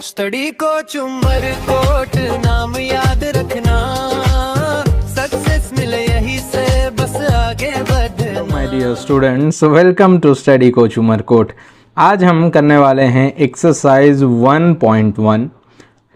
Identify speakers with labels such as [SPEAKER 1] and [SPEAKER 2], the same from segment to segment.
[SPEAKER 1] Study Coach Umarkot नाम याद रखना, सक्सेस मिले यही से बस आगे बढ़ना।
[SPEAKER 2] My dear students, welcome to Study Coach Umarkot. आज हम करने वाले हैं एक्सरसाइज 1.1।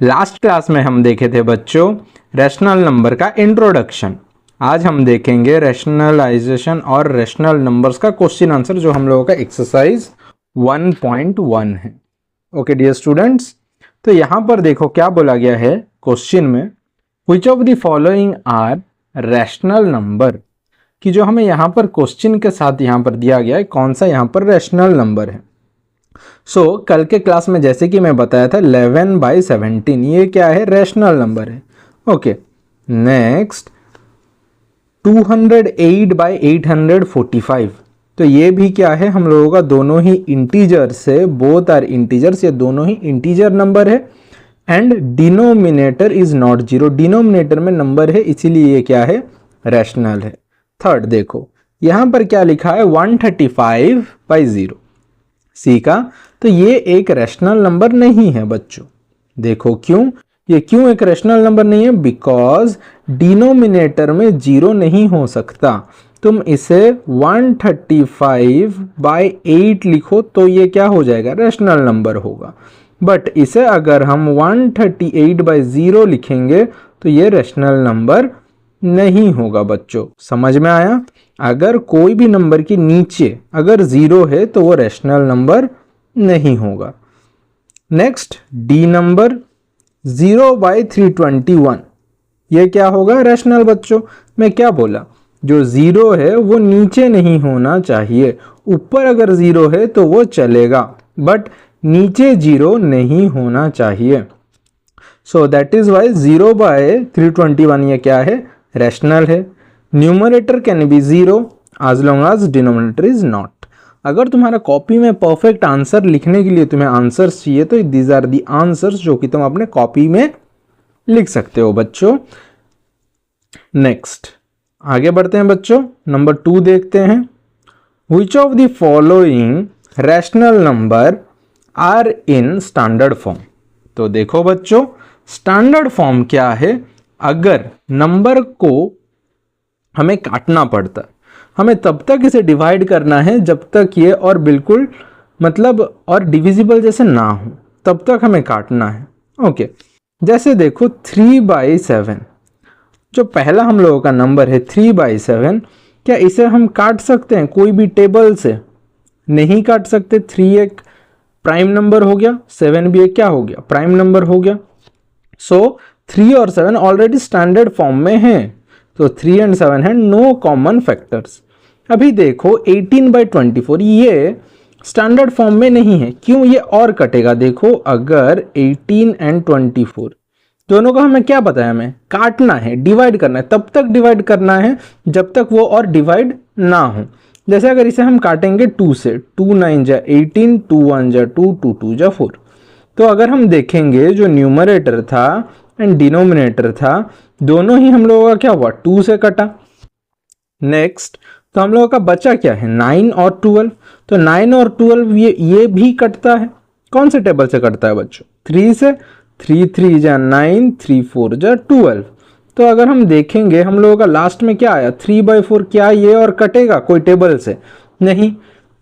[SPEAKER 2] लास्ट क्लास में हम देखे थे बच्चों रैशनल नंबर का इंट्रोडक्शन। आज हम देखेंगे रैशनलाइजेशन और रैशनल नंबर्स का क्वेश्चन आंसर, जो हम लोगों का एक्सरसाइज 1.1 है। ओके डियर स्टूडेंट्स, तो यहाँ पर देखो क्या बोला गया है क्वेश्चन में, which of the following are rational number, कि जो हमें यहाँ पर क्वेश्चन के साथ यहाँ पर दिया गया है कौन सा यहाँ पर रैशनल नंबर है। सो कल के क्लास में जैसे कि मैं बताया था 11/17 ये क्या है, रैशनल नंबर है। ओके, नेक्स्ट 208/845, तो ये भी क्या है, हम लोगों का दोनों ही इंटीजर से, बोथ आर इंटीजर्स, ये दोनों ही इंटीजर नंबर है। And denominator is not zero, denominator में नंबर है इसीलिए ये क्या है, रैशनल है। थर्ड देखो यहां पर क्या लिखा है 135/0, सी का, तो ये एक रैशनल नंबर नहीं है बच्चों। देखो क्यों, ये क्यों एक रैशनल नंबर नहीं है, बिकॉज डिनोमिनेटर में जीरो नहीं हो सकता। तुम इसे 135/8 लिखो तो ये क्या हो जाएगा, रैशनल नंबर होगा। बट इसे अगर हम 138/0 लिखेंगे तो ये रैशनल नंबर नहीं होगा बच्चों। समझ में आया? अगर कोई भी नंबर के नीचे अगर जीरो है तो वो रैशनल नंबर नहीं होगा। नेक्स्ट डी नंबर 0/321, ये क्या होगा, रैशनल बच्चों। मैं क्या बोला, जो जीरो है वो नीचे नहीं होना चाहिए, ऊपर अगर जीरो है तो वो चलेगा, बट नीचे जीरो नहीं होना चाहिए। सो दैट इज वाई 0/321 ये क्या है, रैशनल है। Numerator can be zero as long as denominator is not. अगर तुम्हारा कॉपी में परफेक्ट आंसर लिखने के लिए तुम्हें आंसर्स चाहिए तो दीज आर दी आंसर्स जो कि तुम अपने कॉपी में लिख सकते हो बच्चों। नेक्स्ट आगे बढ़ते हैं बच्चों, नंबर 2 देखते हैं। Which of the following rational number are in standard form. तो देखो बच्चों स्टैंडर्ड फॉर्म क्या है, अगर नंबर को हमें काटना पड़ता है, हमें तब तक इसे डिवाइड करना है जब तक ये और बिल्कुल मतलब और डिविजिबल जैसे ना हो, तब तक हमें काटना है। ओके, जैसे देखो 3/7, जो पहला हम लोगों का नंबर है 3/7, क्या इसे हम काट सकते हैं कोई भी टेबल से? नहीं काट सकते। 3 एक प्राइम नंबर हो गया, 7 भी एक क्या हो गया, प्राइम नंबर हो गया। सो 3 और 7 ऑलरेडी स्टैंडर्ड फॉर्म में हैं, तो 3 एंड 7 है नो कॉमन फैक्टर्स। अभी देखो 18/24 ये स्टैंडर्ड फॉर्म में नहीं है, क्यों, ये और कटेगा। देखो अगर 18 एंड 24 दोनों को हमें क्या बताया, हमें काटना है, डिवाइड करना है, तब तक डिवाइड करना है जब तक वो और डिवाइड ना हो। जैसे अगर इसे हम काटेंगे 2 से, 2 9 जा 18, 2 1 जा 2, 2 2 जा 4, तो अगर हम देखेंगे जो न्यूमरेटर था एंड डिनोमिनेटर था दोनों ही हम लोगों का क्या हुआ, 2 से कटा। नेक्स्ट तो हम लोगों का बचा क्या है, 9 और 12, तो 9 और 12 ये भी कटता है। कौन से टेबल से कटता है बच्चों, 3 से, 3 3 जा 9, 3 4 जा 12। तो अगर हम देखेंगे हम लोगों का लास्ट में क्या आया, 3/4, क्या ये और कटेगा कोई टेबल से? नहीं।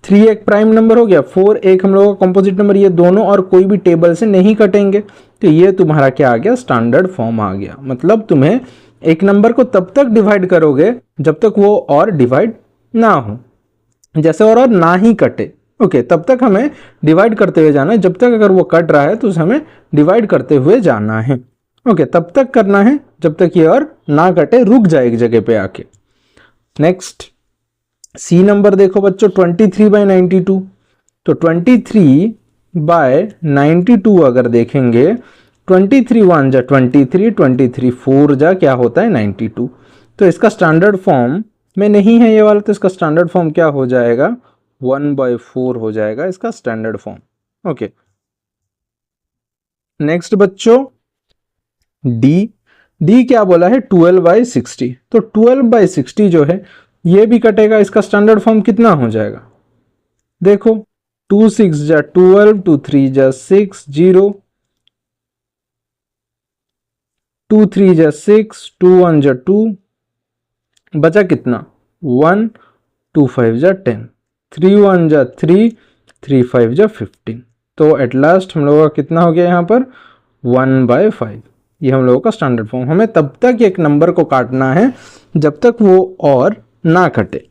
[SPEAKER 2] 3 एक प्राइम नंबर हो गया, 4 एक हम लोगों का कंपोजिट नंबर, ये दोनों और कोई भी टेबल से नहीं कटेंगे, तो ये तुम्हारा क्या आ गया, स्टैंडर्ड फॉर्म आ गया। मतलब तुम्हें एक नंबर को तब तक डिवाइड करोगे जब तक वो और डिवाइड ना हो, जैसे और ना ही कटे। ओके, तब तक हमें डिवाइड करते हुए जाना है, जब तक अगर वो कट रहा है तो उसे हमें डिवाइड करते हुए जाना है। ओके, तब तक करना है जब तक ये और ना कटे, रुक जाए एक जगह पे आके। नेक्स्ट सी नंबर देखो बच्चों 23/92, तो 23/92 अगर देखेंगे 23 1 जा 23, 23 4 जा क्या होता है 92, तो इसका स्टैंडर्ड फॉर्म में नहीं है ये वाला, तो इसका स्टैंडर्ड फॉर्म क्या हो जाएगा, 1/4 हो जाएगा इसका स्टैंडर्ड फॉर्म। ओके, नेक्स्ट बच्चों डी क्या बोला है 12/60, तो 12/60 जो है ये भी कटेगा, इसका स्टैंडर्ड फॉर्म कितना हो जाएगा, देखो 2 6 जा 12, 2 3 जा 6 0, 2 3 जा 6, 2 1 जा 2, बचा कितना 1, 2 5 जा 10, 3 1 जा 3, 3 5 जा 15। तो एट लास्ट हम लोगों का कितना हो गया यहाँ पर 1/5। ये हम लोगों का स्टैंडर्ड फॉर्म। हमें तब तक एक नंबर को काटना है जब तक वो और ना कटे।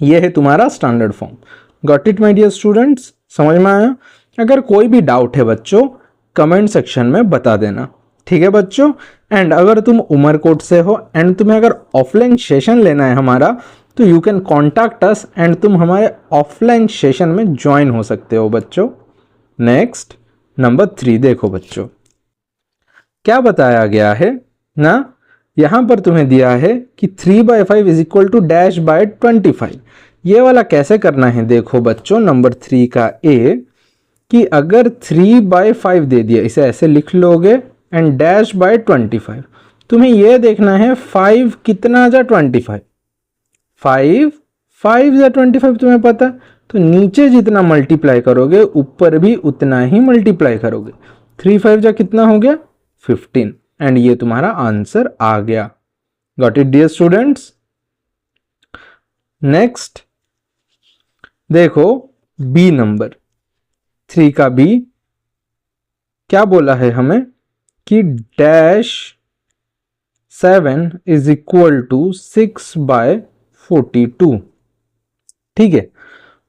[SPEAKER 2] ये है तुम्हारा standard form. Got it my dear students, समझ में आया? अगर कोई भी डाउट है बच्चों कमेंट सेक्शन में बता देना, ठीक है बच्चों। एंड अगर तुम उमरकोट से हो एंड तुम्हें अगर ऑफलाइन सेशन लेना है हमारा, तो you can contact us and तुम हमारे ऑफलाइन सेशन में ज्वाइन हो सकते हो बच्चों। नेक्स्ट नंबर 3 देखो बच्चों, क्या बताया गया है ना, यहां पर तुम्हें दिया है कि 3/5 is equal to dash by 25। ये वाला कैसे करना है देखो बच्चों, नंबर 3 का ए, कि अगर 3/5 दे दिया, इसे ऐसे लिख लोगे एंड डैश बाय 25। तुम्हें यह देखना है 5 कितना जा 25, 5 जा 25 तुम्हें पता, तो नीचे जितना मल्टीप्लाई करोगे ऊपर भी उतना ही मल्टीप्लाई करोगे। 3 5 जा कितना हो गया 15, एंड ये तुम्हारा आंसर आ गया। Got it dear students? Next देखो बी नंबर 3 का बी, क्या बोला है हमें कि डैश 7 इज इक्वल टू 6/42। ठीक है,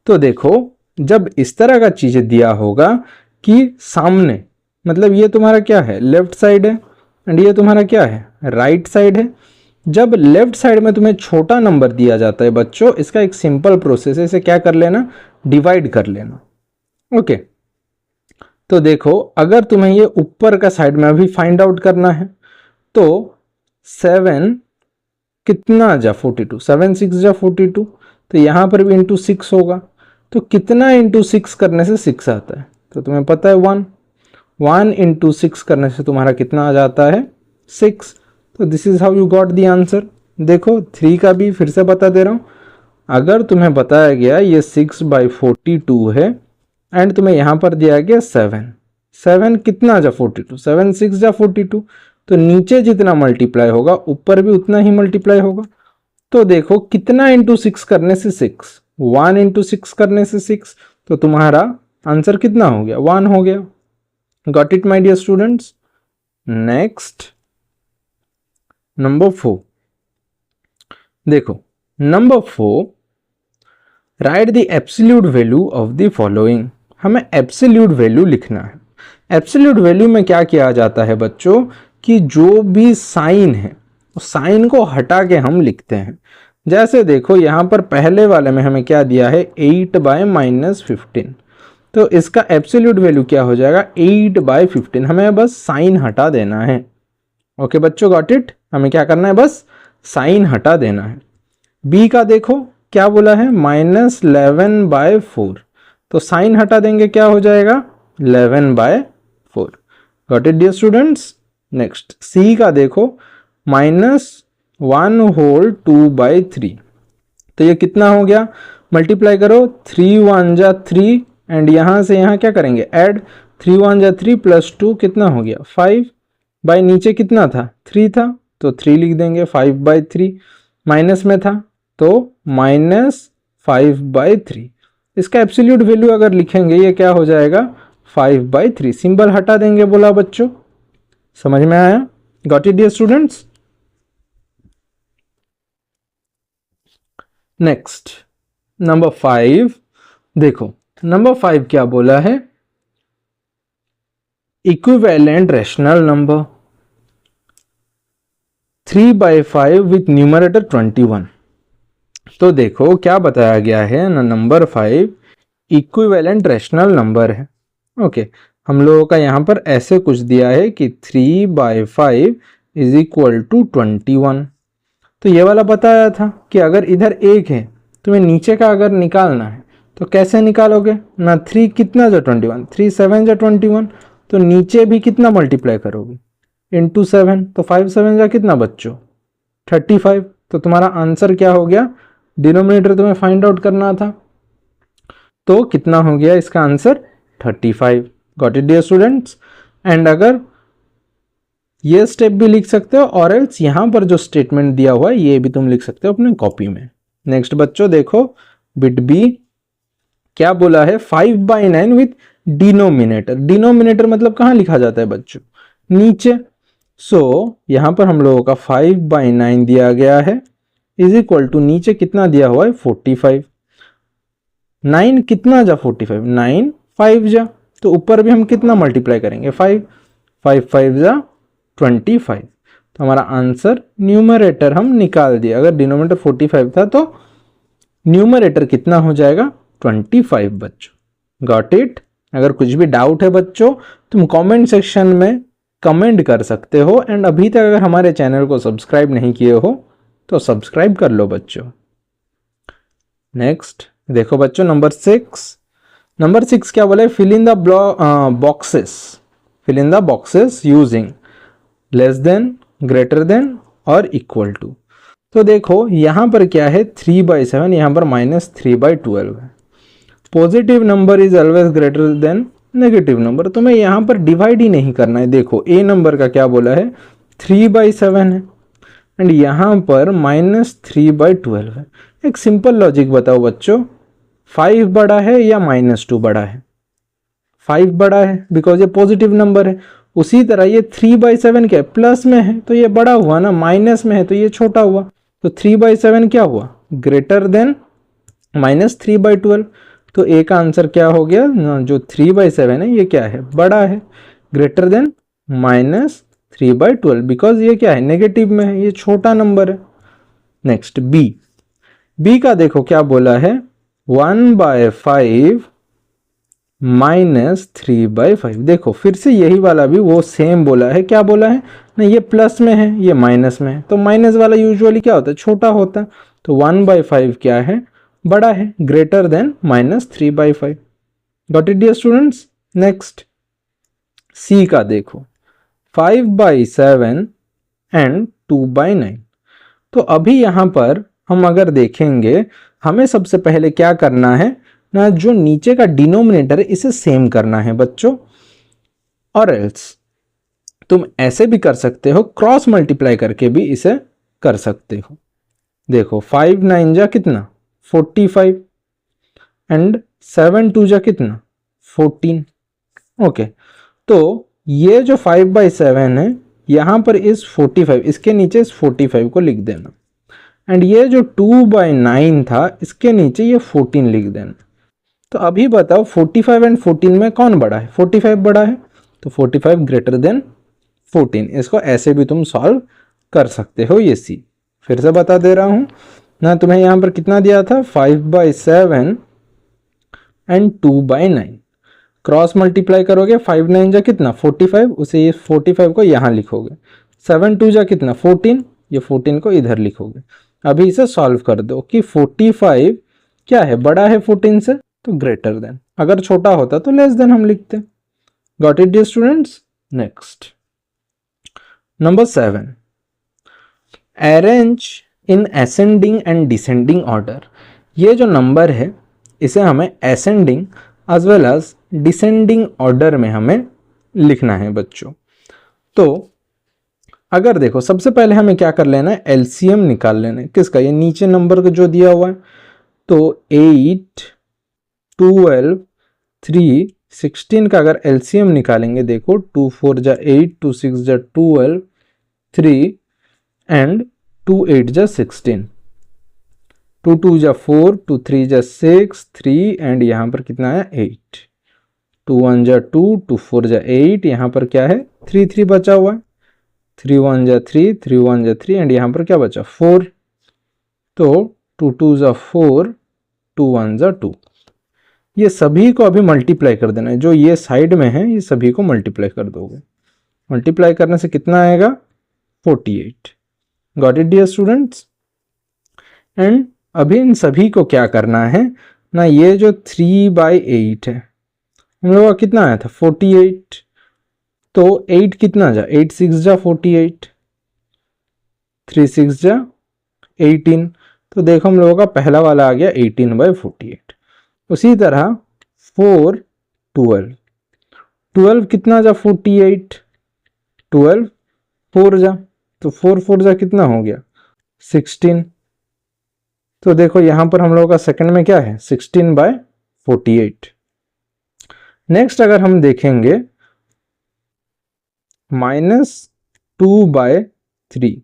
[SPEAKER 2] तो देखो जब इस तरह का चीज दिया होगा कि सामने, मतलब ये तुम्हारा क्या है लेफ्ट साइड है एंड ये तुम्हारा क्या है राइट साइड है। जब लेफ्ट साइड में तुम्हें छोटा नंबर दिया जाता है बच्चों, इसका एक सिंपल प्रोसेस है, इसे क्या कर लेना डिवाइड कर लेना। ओके, तो देखो अगर तुम्हें ये ऊपर का साइड में अभी फाइंड आउट करना है, तो 7 कितना जा 42, 7 6 जा 42, तो यहां पर भी इंटू 6 होगा, तो कितना इंटू 6 करने से 6 आता है, तो तुम्हें पता है 1 इंटू 6 करने से तुम्हारा कितना आ जाता है 6। तो this is how you got the answer. देखो 3 का भी फिर से बता दे रहा हूं, अगर तुम्हें बताया गया ये 6/42 है एंड तुम्हें यहां पर दिया गया 7 कितना जा 42, 7 6 जा 42, तो नीचे जितना मल्टीप्लाई होगा ऊपर भी उतना ही मल्टीप्लाई होगा। तो देखो कितना इंटू 6 करने से 6, 1 इंटू 6 करने से 6, तो तुम्हारा आंसर कितना हो गया 1 हो गया। Got it my dear students? Next number 4 देखो, number 4 write the absolute value of the following. हमें एब्सोल्यूट वैल्यू लिखना है। एब्सोल्यूट वैल्यू में क्या किया जाता है बच्चों कि जो भी साइन है उस साइन को हटा के हम लिखते हैं। जैसे देखो यहां पर पहले वाले में हमें क्या दिया है 8/-15, तो इसका एब्सोल्यूट वैल्यू क्या हो जाएगा 8/15। हमें बस साइन हटा देना है। ओके बच्चों, गॉट इट? हमें क्या करना है बस साइन हटा देना है। बी का देखो क्या बोला है -11/4, तो साइन हटा देंगे क्या हो जाएगा 11/4। Got it dear students? Next C का देखो -1/2/3, तो ये कितना हो गया मल्टीप्लाई करो, 3 1 जा 3 एंड यहां से यहां क्या करेंगे ऐड, 3 1 जा 3 प्लस 2 कितना हो गया 5, बाय नीचे कितना था 3 था, तो 3 लिख देंगे, 5/3 माइनस में था तो -5/3। इसका एब्सोल्यूट वैल्यू अगर लिखेंगे ये क्या हो जाएगा 5/3। सिंबल हटा देंगे बोला बच्चों, समझ में आया? Got it dear students? Next number 5 देखो, नंबर 5 क्या बोला है equivalent rational number 3/5 with numerator 21। तो देखो क्या बताया गया है ना, नंबर 5 इक्विवेलेंट रैशनल नंबर है। ओके, हम लोगों का यहाँ पर ऐसे कुछ दिया है कि 3/5 इज इक्वल टू 21। तो ये वाला बताया था कि अगर इधर 1 है तुम्हें नीचे का अगर निकालना है तो कैसे निकालोगे ना, 3 कितना जा 21, 3 7 जा 21, तो नीचे भी कितना मल्टीप्लाई करोगे इंटू 7, तो 5 7 जा कितना बच्चों 35। तो तुम्हारा आंसर क्या हो गया, डिनोमिनेटर तुम्हें फाइंड आउट करना था, तो कितना हो गया इसका answer 35। Got it dear students? And अगर ये स्टेप भी लिख सकते हो और एल्स यहाँ पर जो स्टेटमेंट दिया हुआ है ये भी तुम लिख सकते हो अपने कॉपी में। नेक्स्ट बच्चों देखो बिट बी क्या बोला है 5/9 विथ डिनोमिनेटर। डिनोमिनेटर मतलब कहाँ लिखा जाता है बच्चों, नीचे। सो यहाँ पर हम लोगों का 5/9 दिया गया है इज इक्वल टू नीचे कितना दिया हुआ है 45। 9 कितना जा 45, 9 5 जा, तो ऊपर भी हम कितना मल्टीप्लाई करेंगे 5, 5 5 जा 25। तो हमारा आंसर न्यूमरेटर हम निकाल दिया। अगर डिनोमिनेटर 45 था तो न्यूमरेटर कितना हो जाएगा 25 बच्चों। Got it. अगर कुछ भी डाउट है बच्चों तुम कमेंट सेक्शन में कमेंट कर सकते हो। एंड अभी तक अगर हमारे चैनल को सब्सक्राइब नहीं किए हो तो सब्सक्राइब कर लो बच्चों। नेक्स्ट देखो बच्चों नंबर 6। नंबर 6 क्या बोला है, fill in the boxes, fill in the boxes using less than, greater than और इक्वल टू। तो देखो यहाँ पर क्या है 3/7, यहाँ पर -3/12 है। Positive number is always greater than negative number. तुम्हें यहाँ पर डिवाइड ही नहीं करना है। देखो ए नंबर का क्या बोला है 3/7 है एंड यहाँ पर -3/12 है। एक सिंपल लॉजिक बताओ बच्चों, 5 बड़ा है या -2 बड़ा है? 5 बड़ा है बिकॉज ये पॉजिटिव नंबर है। उसी तरह ये 3/7 क्या है, प्लस में है तो ये बड़ा हुआ ना, माइनस में है तो ये छोटा हुआ। तो 3/7 क्या हुआ, ग्रेटर देन -3/12। तो ए का आंसर क्या हो गया, जो 3/7 है ये क्या है, बड़ा है, ग्रेटर देन -3/12 बिकॉज ये क्या है नेगेटिव में है, ये छोटा नंबर है। नेक्स्ट बी, बी का देखो क्या बोला है 1/5 -3/5। देखो फिर से यही वाला भी वो सेम बोला है। क्या बोला है ना, ये प्लस में है ये माइनस में है, तो माइनस वाला यूजुअली क्या होता है, छोटा होता है। तो 1/5 क्या है, बड़ा है, greater than -3/5। Got it dear students. Next C का देखो 5/7 एंड 2/9। तो अभी यहां पर हम अगर देखेंगे हमें सबसे पहले क्या करना है ना, जो नीचे का डिनोमिनेटर है इसे सेम करना है बच्चों। और एल्स तुम ऐसे भी कर सकते हो, क्रॉस मल्टीप्लाई करके भी इसे कर सकते हो। देखो 5 9 जा कितना 45 एंड 7 2 जा कितना 14। ओके, तो ये जो 5/7 है यहां पर इस 45, इसके नीचे इस 45 को लिख देना। एंड ये जो 2/9 था इसके नीचे ये 14 लिख देना। तो अभी बताओ 45 एंड 14 में कौन बड़ा है, 45 बड़ा है, तो 45 ग्रेटर देन 14। इसको ऐसे भी तुम सॉल्व कर सकते हो। ये सी फिर से बता दे रहा हूं ना, तुम्हें यहां पर कितना दिया था 5/7 एंड 2/9। क्रॉस मल्टीप्लाई करोगे 5 9 जा कितना 45, उसे ये 45 को यहां लिखोगे, 7 2 जा कितना 14, ये 14 को इधर लिखोगे। अभी इसे सॉल्व कर दो कि 45 क्या है, बड़ा है 14 से तो ग्रेटर देन, अगर छोटा होता तो लेस देन हम लिखते। Got it dear students. Next number 7, arrange in ascending and descending order. ये जो नंबर है इसे हमें ascending as well as descending order में हमें लिखना है बच्चों। तो अगर देखो सबसे पहले हमें क्या कर लेना है, एलसीएम निकाल लेना है किसका, ये नीचे नंबर का जो दिया हुआ है। तो 8 12 3 16 का अगर एलसीएम निकालेंगे, देखो 2 4 जा 8, 2 6 जा 12, 3 एंड 2 8 जा 16, 2 2 जा 4, 2 3 जा 6, 3 एंड यहाँ पर कितना है 8, 2 1 जा 2, 2 4 जा 8, यहाँ पर क्या है 3 3 बचा हुआ है, 3 1 जा 3, 3 1 जा 3 एंड यहाँ पर क्या बचा 4। तो 2 2 जा 4, 2 1 जा 2। ये सभी को अभी मल्टीप्लाई कर देना है, जो ये साइड में है ये सभी को मल्टीप्लाई कर दोगे। मल्टीप्लाई करने से कितना आएगा 48। Got it dear students. And अभी इन सभी को क्या करना है ना, ये जो 3/8 है हम लोगों का कितना आया था 48, तो 8 कितना जा 8 6 जा 48, 3 6 जा 18। तो देखो हम लोगों का पहला वाला आ गया 18/48। उसी तरह 4 12, 12 कितना जा 48, 12 4 जा, तो 4 4 जा कितना हो गया 16। तो देखो यहां पर हम लोगों का सेकंड में क्या है 16/48। नेक्स्ट अगर हम देखेंगे -2/3,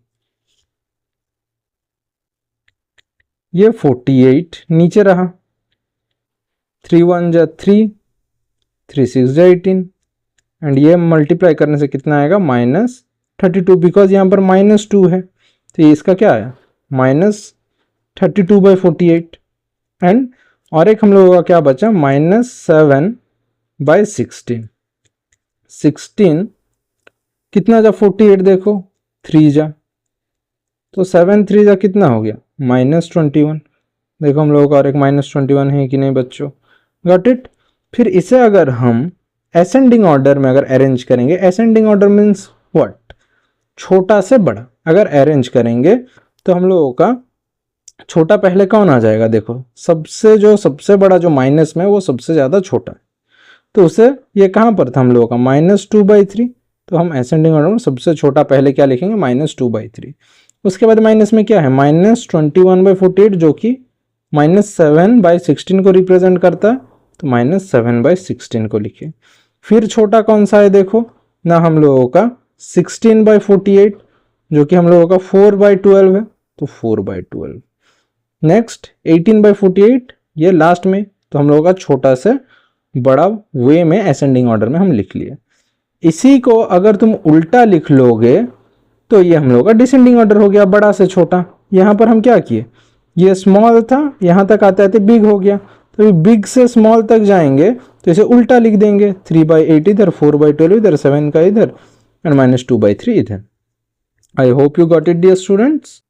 [SPEAKER 2] ये 48 नीचे रहा, 3 1 जा 3, 3 6 जा 18, एंड ये मल्टीप्लाई करने से कितना आएगा -32, बिकॉज यहाँ पर -2 है, तो ये इसका क्या आया -32/48। एंड और एक हम लोगों का क्या बचा -7/16। 16 कितना जा 48 देखो 3 जा, तो 7 3 जा कितना हो गया -21। देखो हम लोगों का और एक -21 है कि नहीं बच्चों, गॉट इट। फिर इसे अगर हम असेंडिंग ऑर्डर में अगर अरेंज करेंगे, असेंडिंग ऑर्डर मीन्स व्हाट, छोटा से बड़ा अगर अरेंज करेंगे तो हम लोगों का छोटा पहले कौन आ जाएगा, देखो सबसे बड़ा जो माइनस में वो सबसे ज़्यादा छोटा है, तो उसे ये कहाँ पर था हम लोगों का -2/3, तो हम असेंडिंग ऑर्डर में सबसे छोटा पहले क्या लिखेंगे -2/3। उसके बाद माइनस में क्या है -21/48 जो कि -7/16 को रिप्रेजेंट करता है, तो -7/16 को लिखे। फिर छोटा कौन सा है देखो ना, हम लोगों का 16/48 जो कि हम लोगों का 4/12 है, तो 4/12। नेक्स्ट 18/48 ये लास्ट में, तो हम लोगों का छोटा से बड़ा वे में असेंडिंग ऑर्डर में हम लिख लिए। इसी को अगर तुम उल्टा लिख लोगे तो ये हम लोगों का डिसेंडिंग ऑर्डर हो गया, बड़ा से छोटा। यहाँ पर हम क्या किए, ये स्मॉल था, यहाँ तक आते आते बिग हो गया, तो बिग से स्मॉल तक जाएंगे तो इसे उल्टा लिख देंगे, 3/8 इधर, 4/12 इधर, 7 का इधर, एंड -2/3 इधर। I hope you got it dear students.